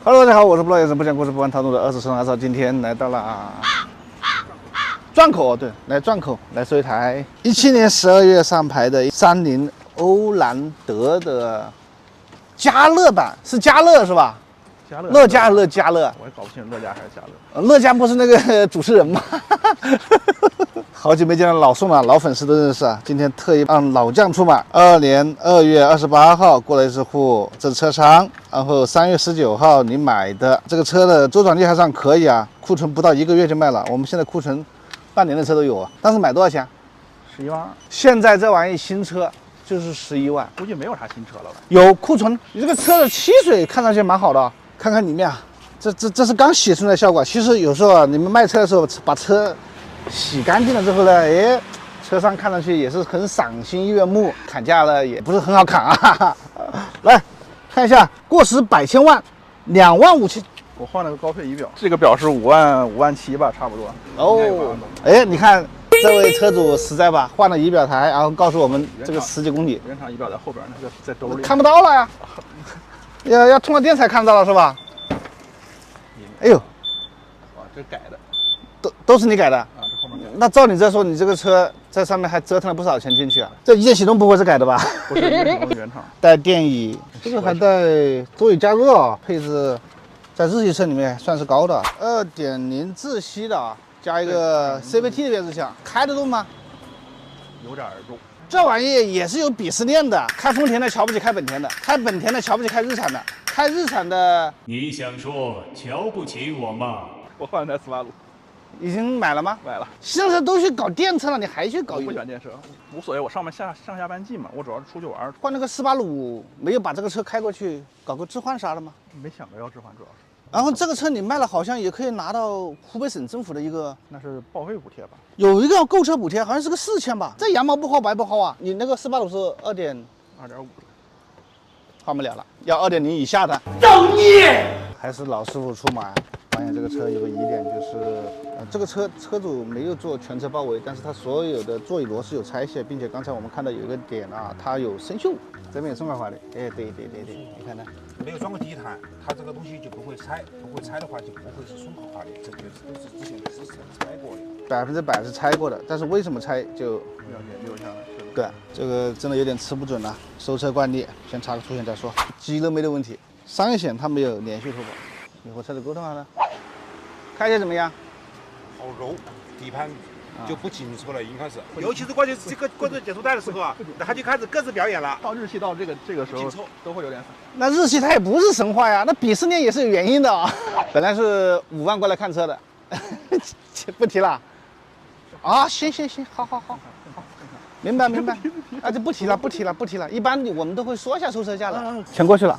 Hello， 大家好，我是不老也是不讲故事不玩套路的20生阿少，今天来到了转口，对，来转口来收一台17年12月上牌的30欧蓝德的加乐版，是加乐是吧？加乐，乐嘉乐嘉乐，我也搞不清楚乐嘉还是加乐。乐嘉不是那个主持人吗？好久没见到老宋了，老粉丝都认识啊。今天特意让老将出马，22年2月28号过来一次户，这是车商。然后3月19号你买的这个车的周转率还算可以啊，库存不到1个月就卖了。我们现在库存半年的车都有啊。当时买多少钱？11万2。现在这玩意新车就是11万，估计没有啥新车了吧？有库存。你这个车的漆水看上去蛮好的，看看里面啊，这是刚洗出来的效果。其实有时候啊，你们卖车的时候把车洗干净了之后呢，哎，车上看上去也是很赏心悦目，砍价呢也不是很好砍啊。来看一下，过时百千万，2万5千。我换了个高配仪表，这个表是5万7吧，差不多。哦，哎，你看这位车主实在吧，换了仪表台，然后告诉我们这个10几公里。原厂仪表在后边，那个在兜里。看不到了呀，要通了电才看到了是吧？哎呦，哇，这改的。都是你改的啊？这后面改的。那照你这说，你这个车在上面还折腾了不少钱进去啊？这一键启动不会是改的吧？不是原厂。带电椅，这个还带座椅加热啊，配置在日系车里面算是高的。2.0自吸的啊，加一个 CVT 的变速箱，开得动吗？有点重。这玩意也是有鄙视链的，开丰田的瞧不起开本田的，开本田的瞧不起开日产的，开日产的。你想说瞧不起我吗？我换了台斯巴鲁。已经买了吗？买了。现在都去搞电车了，你还去搞？我不喜欢电车，无所谓，我上下班近嘛，我主要是出去玩。换那个斯巴鲁，没有把这个车开过去搞个置换啥的吗？没想过要置换，主要是。然后这个车你卖了，好像也可以拿到湖北省政府的一个，那是报废补贴吧？有一个购车补贴，好像是个4000吧。这羊毛不薅白不薅啊！你那个斯巴鲁是2.5，换不了了，要2.0以下的。造孽！还是老师傅出马。发现这个车有个疑点，就是这个车主没有做全车包围，但是它所有的座椅螺丝有拆卸，并且刚才我们看到有一个点啊，它有生锈，这边有松块划的。哎，对，你看呢？没有装过底盘，它这个东西就不会拆，不会拆的话就不会是松块划的，这个都是之前是拆过的，100%是拆过的，但是为什么拆就留下来？对，这个真的有点吃不准了。收车惯例，先查个出险再说。机都没的问题，商业险它没有连续投保，你和车主沟通下呢？开起来怎么样？好柔，底盘就不清楚了，应该是。尤其是关键是这个滚动减速带的时候啊，那它就开始各自表演了。到日系到这个时候都会有点散。那日系它也不是神话呀，那鄙视链也是有原因的啊。本来是5万过来看车的，不提了。啊，行，好，明白，啊，就不提了。一般我们都会说一下收车价的。钱过去了。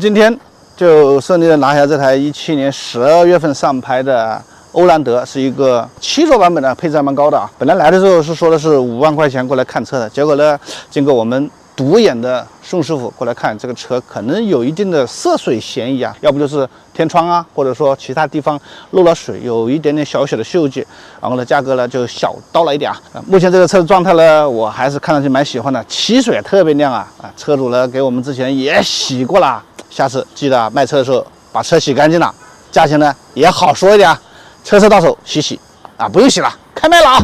今天就顺利的拿下这台17年12月份上牌的欧蓝德，是一个7座版本的，配置还蛮高的啊。本来来的时候是说的是5万块钱过来看车的，结果呢，经过我们独眼的宋师傅过来看，这个车可能有一定的涉水嫌疑啊，要不就是天窗啊，或者说其他地方漏了水，有一点点小的锈迹，然后呢，价格呢就小刀了一点啊。目前这个车的状态呢，我还是看上去蛮喜欢的，漆水特别亮啊。车主呢给我们之前也洗过了，下次记得卖车的时候把车洗干净了，价钱呢也好说一点啊。车到手洗啊，不用洗了，开卖了啊。